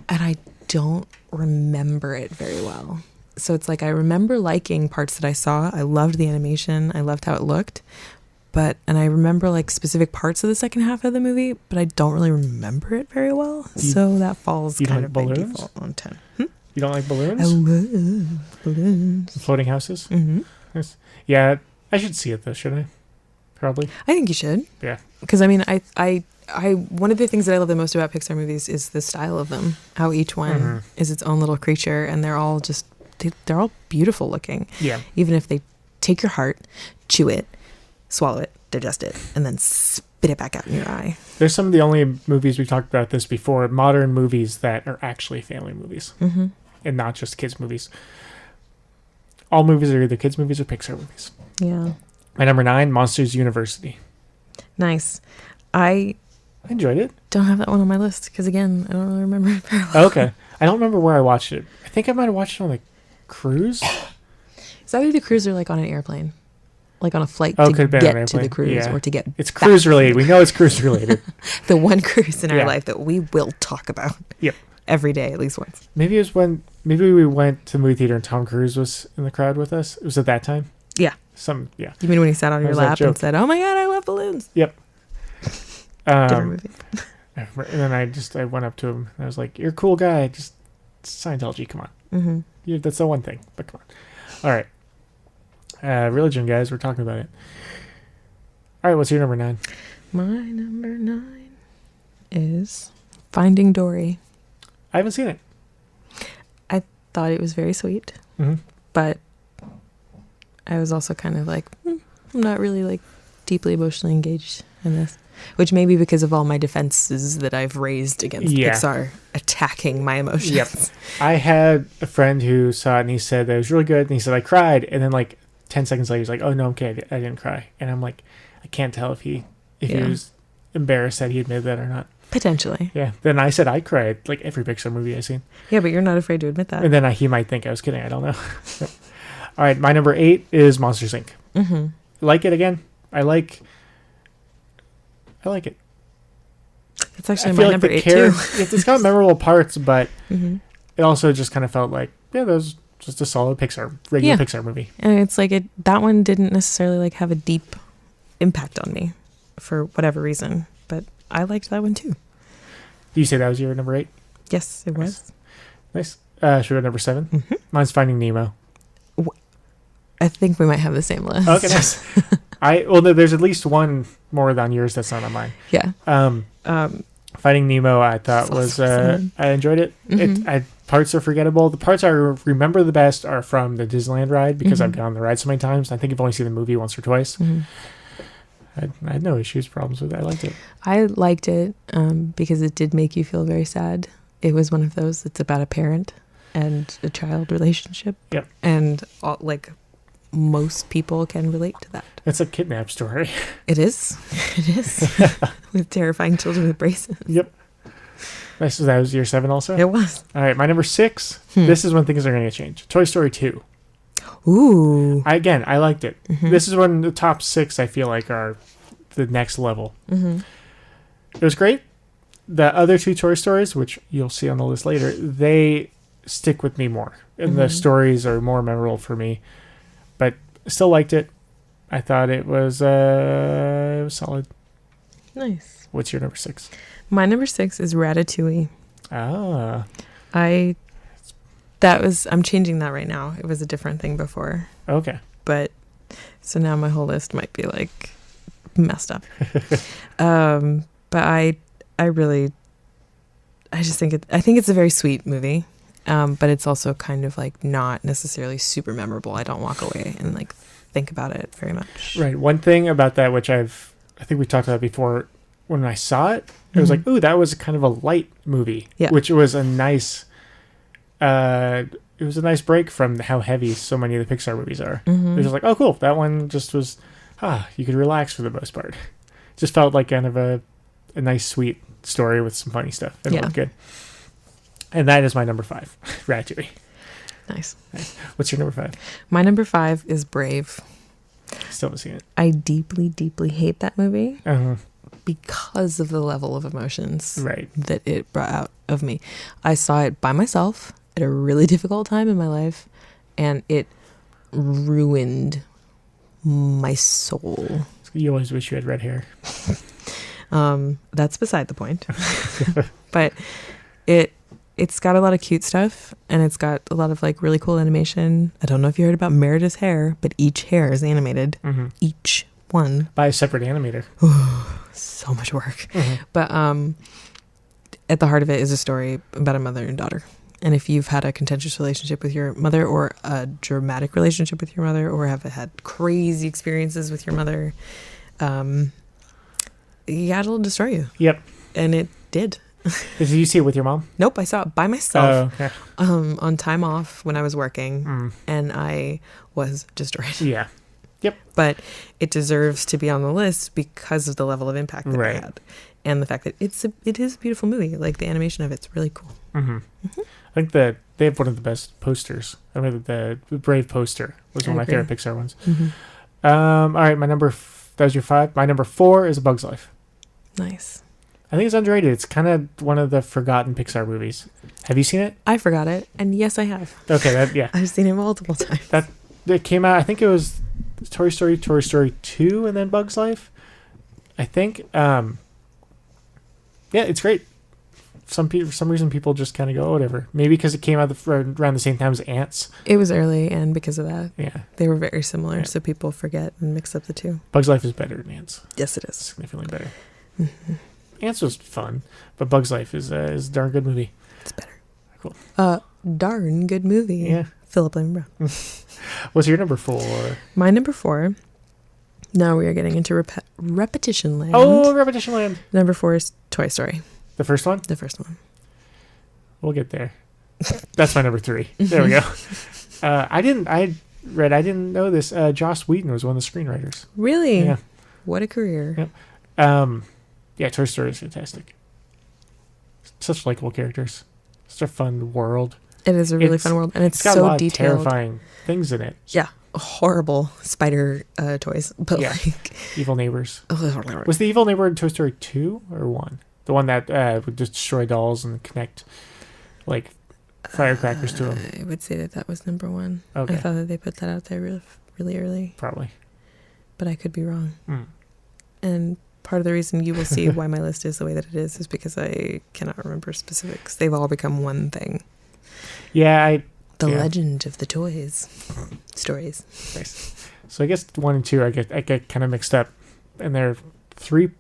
And I don't remember it very well. So it's like I remember liking parts that I saw. I loved the animation. I loved how it looked. And I remember like specific parts of the second half of the movie, but I don't really remember it very well. So that falls kind of by default on 10. You don't like balloons? I love balloons. Floating houses? Mm-hmm. Nice. Yeah, I should see it though, should I? Probably. I think you should. Yeah. Because I mean, I one of the things that I love the most about Pixar movies is the style of them. How each one is its own little creature, and they're all just they're all beautiful looking. Yeah. Even if they take your heart, chew it, swallow it, digest it, and then spit it back out in your eye. There's some of the only movies we've talked about this before, modern movies that are actually family movies, and not just kids movies. All movies are either kids movies or Pixar movies. Yeah. My number 9, Monsters University. Nice. I enjoyed it. Don't have that one on my list because, again, I don't really remember it very well. Okay. I don't remember where I watched it. I think I might have watched it on a cruise. Is that the cruise or like on an airplane? Like on a flight to get to the cruise or to get It's cruise related. We know it's cruise related. The one cruise in our life that we will talk about. Yep. Every day, at least once. Maybe it was maybe we went to the movie theater and Tom Cruise was in the crowd with us. It was at that time? Yeah. Yeah. You mean when he sat on your lap and said, "Oh my God, I love balloons"? Yep. Different movie. And then I went up to him and I was like, "You're a cool guy. Just Scientology, come on." Mm-hmm. That's the one thing, but come on. All right. Religion, guys. We're talking about it. All right. What's your number 9? My number 9 is Finding Dory. I haven't seen it. I thought it was very sweet, but I was also kind of like, I'm not really like deeply emotionally engaged in this, which may be because of all my defenses that I've raised against Pixar attacking my emotions. Yep. I had a friend who saw it and he said that it was really good. And he said, I cried. And then like 10 seconds later, he's like, oh no, I'm kidding. I didn't cry. And I'm like, I can't tell if he was embarrassed that he admitted that or not. Potentially. Yeah. Then I said I cried like every Pixar movie I've seen. Yeah, but you're not afraid to admit that. And then he might think I was kidding. I don't know. All right. My number 8 is Monsters, Inc. Mm-hmm. Like it again. I like it. It's actually my number 8 too. It's got memorable parts, but it also just kind of felt like, that was just a solid regular Pixar movie. And it's like that one didn't necessarily like have a deep impact on me for whatever reason, but I liked that one too. Do you say that was your number 8? Yes, it was. Nice. Should we go number 7? Mm-hmm. Mine's Finding Nemo. I think we might have the same list. Okay, nice. Well, no, there's at least one more than yours that's not on mine. Yeah. Finding Nemo, I thought was I enjoyed it. Mm-hmm. Parts are forgettable. The parts I remember the best are from the Disneyland ride because I've gone on the ride so many times. I think I've only seen the movie once or twice. Mm-hmm. I had no problems with it. I liked it. I liked it because it did make you feel very sad. It was one of those that's about a parent and a child relationship. Yep. And most people can relate to that. It's a kidnap story. It is. It is. With terrifying children with braces. Yep. Nice. So that was your 7 also? It was. All right. My number 6. This is when things are going to change. Toy Story 2. Ooh. I liked it. Mm-hmm. This is when the top 6 I feel like are the next level. Mm-hmm. It was great. The other 2 Toy Stories, which you'll see on the list later, they stick with me more. And the stories are more memorable for me. But still liked it. I thought it was solid. Nice. What's your number 6? My number 6 is Ratatouille. Ah. I'm changing that right now. It was a different thing before. Okay. But so now my whole list might be like messed up. But I just think I think it's a very sweet movie. But it's also kind of like not necessarily super memorable. I don't walk away and like think about it very much. Right. One thing about that, which I think we talked about before, when I saw it, it was like, ooh, that was kind of a light movie. Yeah. Which was a nice, it was a nice break from how heavy so many of the Pixar movies are. Mm-hmm. It was just like, oh, cool. That one just was, you could relax for the most part. Just felt like kind of a nice, sweet story with some funny stuff. It looked good. And that is my number 5, Ratatouille. Nice. What's your number 5? My number 5 is Brave. Still haven't seen it. I deeply, deeply hate that movie Uh-huh. because of the level of emotions Right. that it brought out of me. I saw it by myself at a really difficult time in my life, and it ruined my soul. You always wish you had red hair. That's beside the point. But it's got a lot of cute stuff, and it's got a lot of like really cool animation. I don't know if you heard about Merida's hair, but each hair is animated. Mm-hmm. Each one. By a separate animator. So much work. Mm-hmm. But at the heart of it is a story about a mother and daughter. And if you've had a contentious relationship with your mother, or a dramatic relationship with your mother, or have had crazy experiences with your mother, it'll destroy you. Yep. And it did. Did you see it with your mom? Nope, I saw it by myself. Oh, okay. On time off when I was working, and I was destroyed. Yeah. Yep. But it deserves to be on the list because of the level of impact that it had, and the fact that it is a beautiful movie. Like the animation of it's really cool. Mm-hmm. Mm-hmm. I think that they have one of the best posters. I mean, the Brave poster was one of my favorite Pixar ones. Mm-hmm. All right, that was your 5. My number 4 is A Bug's Life. Nice. I think it's underrated. It's kind of one of the forgotten Pixar movies. Have you seen it? I forgot it, and yes, I have. Okay, yeah. I've seen it multiple times. It came out, I think it was Toy Story 2, and then Bug's Life. I think. Yeah, it's great. For some reason, people just kind of go, oh, whatever. Maybe because it came out around the same time as Ants. It was early, and because of that, yeah, they were very similar, so people forget and mix up the two. Bug's Life is better than Ants. Yes, it is. Significantly better. Mm-hmm. Ants was fun, but Bug's Life is a darn good movie. It's better. Cool. Darn good movie. Yeah. Philip Lehman Brown. What's your number 4? My number 4. Now we are getting into repetition land. Oh, repetition land. Number 4 is Toy Story. The first one? The first one. We'll get there. That's my number 3. There we go. I didn't know this. Joss Whedon was one of the screenwriters. Really? Yeah. What a career. Yep. Yeah, Toy Story is fantastic. Such likable characters. Such a fun world. It is a really fun world, and it's got so a lot detailed. Of terrifying things in it. Yeah, horrible spider toys, but like evil neighbors. Was the evil neighbor in Toy Story 2 or 1? The one that would just destroy dolls and connect like firecrackers to them. I would say that was number 1. Okay. I thought that they put that out there really, really early. Probably. But I could be wrong. Mm. And part of the reason you will see why my list is the way that it is because I cannot remember specifics. They've all become one thing. Yeah, The Legend of the Toys stories. Nice. So I guess 1 and 2 I get kind of mixed up, and they're 3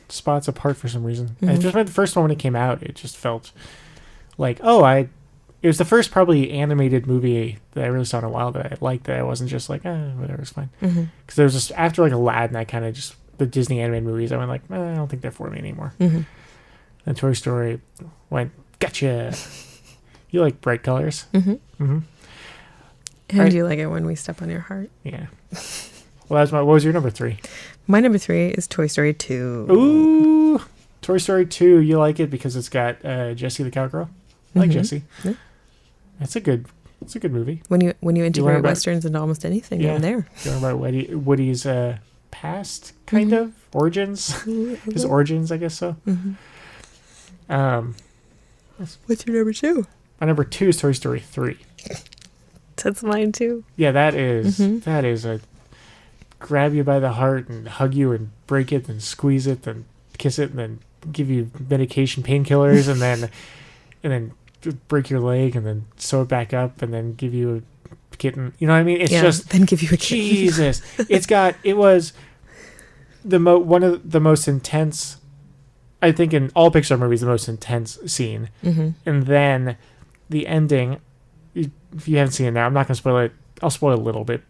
spots apart for some reason. I just read the first one when it came out. It just felt like, it was the first probably animated movie that I really saw in a while that I liked, that I wasn't just like, whatever, it's fine. Because there was just, after like Aladdin, I kind of just, the Disney animated movies, I went like, I don't think they're for me anymore. And Toy Story went, gotcha. You like bright colors. And you like it when we step on your heart. Yeah. Well, what was your number 3? My number 3 is Toy Story 2. Ooh, Toy Story 2. You like it because it's got Jessie the cowgirl. I like Jessie. Yeah. It's a good movie. When you integrate westerns into almost anything, I'm there. You learn about Woody's past, kind of origins. His origins, I guess so. What's your number 2? My number 2 is Toy Story 3. That's mine too. Yeah, that is a grab you by the heart and hug you and break it and squeeze it and kiss it and then give you medication painkillers and then break your leg and then sew it back up and then give you a kitten. You know what I mean? It's just then give you a kitten. Jesus. It was one of the most intense, I think in all Pixar movies, the most intense scene. And then the ending, if you haven't seen it now, I'm not going to spoil it. I'll spoil a little bit.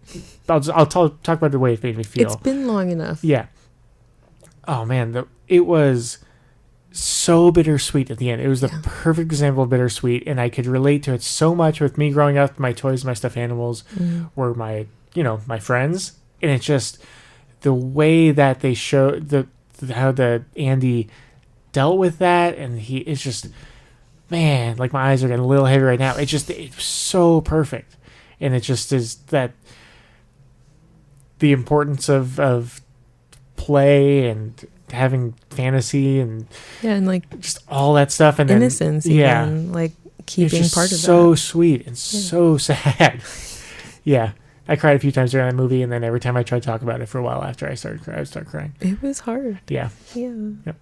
I'll talk about the way it made me feel. It's been long enough. Yeah. Oh man, it was so bittersweet at the end. It was the perfect example of bittersweet, and I could relate to it so much with me growing up. My toys, my stuffed animals were my friends, and it's just the way that they show how the Andy dealt with that, and it's just, man, like my eyes are getting a little heavy right now. It's so perfect. And it just is that the importance of play and having fantasy and like just all that stuff and innocence, even, like keeping part of that. So sweet and so sad. Yeah, I cried a few times during that movie, and then every time I tried to talk about it for a while after I started crying. It was hard. Yeah. Yep.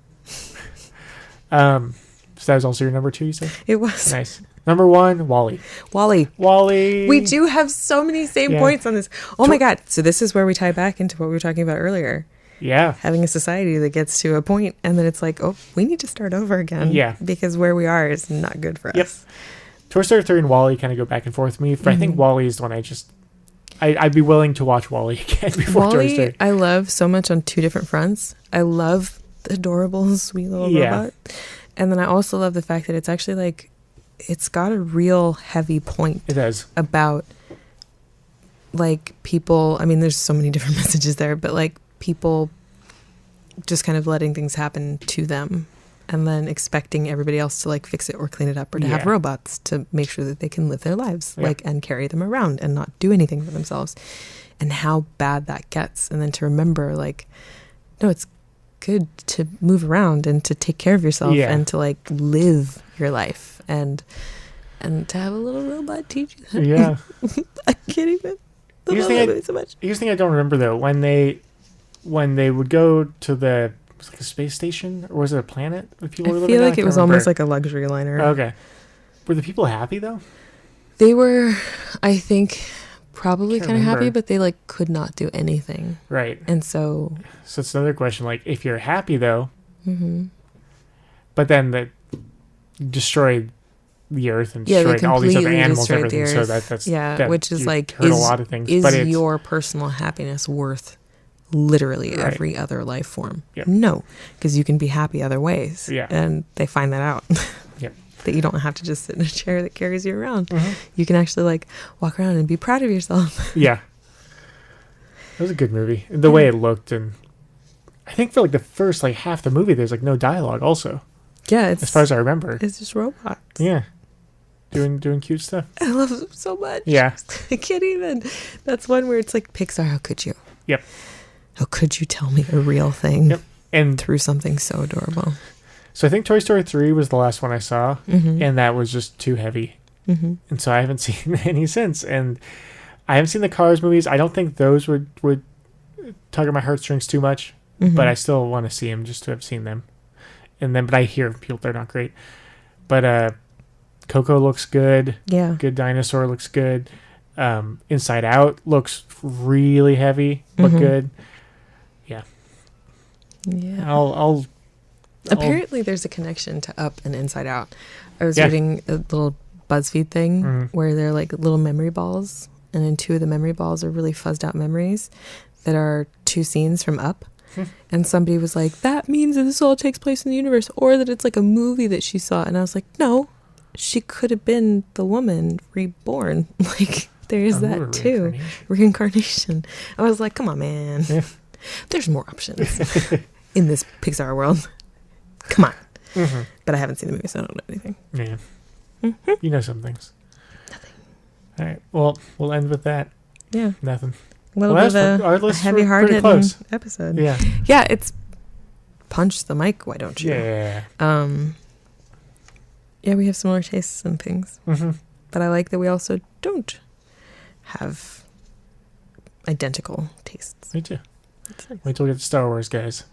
So that was also your number 2, you said? It was. Nice. Number 1, WALL-E. WALL-E. We do have so many same points on this. Oh my God. So this is where we tie back into what we were talking about earlier. Yeah. Having a society that gets to a point and then it's like, we need to start over again. Yeah. Because where we are is not good for us. Toy Story 3 and WALL-E kind of go back and forth with me. But I think WALL-E is the one I'd be willing to watch WALL-E again before Toy Story. I love so much on 2 different fronts. I love the adorable, sweet little robot. And then I also love the fact that it's actually like, it's got a real heavy point. It does. About like people, I mean, there's so many different messages there, but like people just kind of letting things happen to them and then expecting everybody else to like fix it or clean it up or to have robots to make sure that they can live their lives and carry them around and not do anything for themselves, and how bad that gets. And then to remember like, no, it's good to move around and to take care of yourself and to like live your life and to have a little robot teach you that. Yeah. I can't even. Here's the thing I don't remember though. When they would go to the space station, or was it a planet that people were living on? I feel like it was almost like a luxury liner. Okay. Were the people happy though? They were, I think, probably kind of happy, but they like could not do anything. Right. And so it's another question. Like, if you're happy though, but then destroy the earth and destroy all these other animals and everything, so that's which is like hurt a lot of things. Is but your personal happiness worth literally every other life form? No, because you can be happy other ways. And they find that out. That you don't have to just sit in a chair that carries you around. You can actually like walk around and be proud of yourself. It was a good movie. The way it looked, and I think for like the first like half the movie, there's like no dialogue also. It's, as far as I remember, it's just robots. Doing cute stuff. I love them so much. I can't even. That's one where it's like, Pixar, how could you? How could you tell me a real thing? And through something so adorable. So I think Toy Story 3 was the last one I saw, and that was just too heavy. And so I haven't seen any since. And I haven't seen the Cars movies. I don't think those would tug at my heartstrings too much. but I still want to see them just to have seen them. And then, but I hear people they're not great. But Coco looks good. Yeah. Good Dinosaur looks good. Inside Out looks really heavy, but good. Yeah. Yeah. I'll Apparently, there's a connection to Up and Inside Out. I was reading a little BuzzFeed thing where they're like little memory balls, and in 2 of the memory balls are really fuzzed out memories that are 2 scenes from Up. And somebody was like, that means that this all takes place in the universe, or that it's like a movie that she saw. And I was like, no, she could have been the woman reborn. Like, there is that too. Reincarnation. I was like, come on, man. Yeah. There's more options in this Pixar world. Come on. But I haven't seen the movie, so I don't know anything. Yeah. You know some things. Nothing. All right. Well, we'll end with that. Yeah. Nothing. A little bit of a heavy hearted episode. Yeah. Yeah, it's punch the mic, why don't you? Yeah. Yeah, we have similar tastes and things. But I like that we also don't have identical tastes. Me too. Nice. Wait till we get to Star Wars, guys.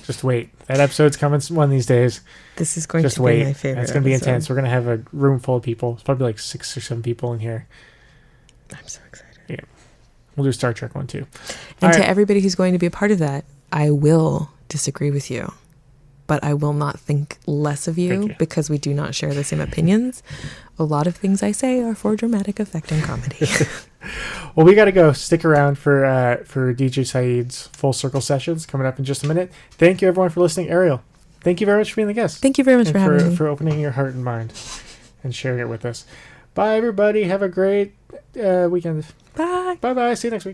Just wait. That episode's coming one of these days. This is going to be my favorite. It's going to be intense. We're going to have a room full of people. It's probably like 6 or 7 people in here. I'm so excited. Yeah. We'll do Star Trek one too. And to everybody who's going to be a part of that, I will disagree with you, but I will not think less of you because we do not share the same opinions. A lot of things I say are for dramatic effect and comedy. Well, we got to go. Stick around for DJ Saeed's Full Circle Sessions coming up in just a minute. Thank you, everyone, for listening. Ariel, thank you very much for being the guest. Thank you very much for having me. For opening your heart and mind and sharing it with us. Bye, everybody. Have a great weekend. Bye. Bye-bye. See you next week.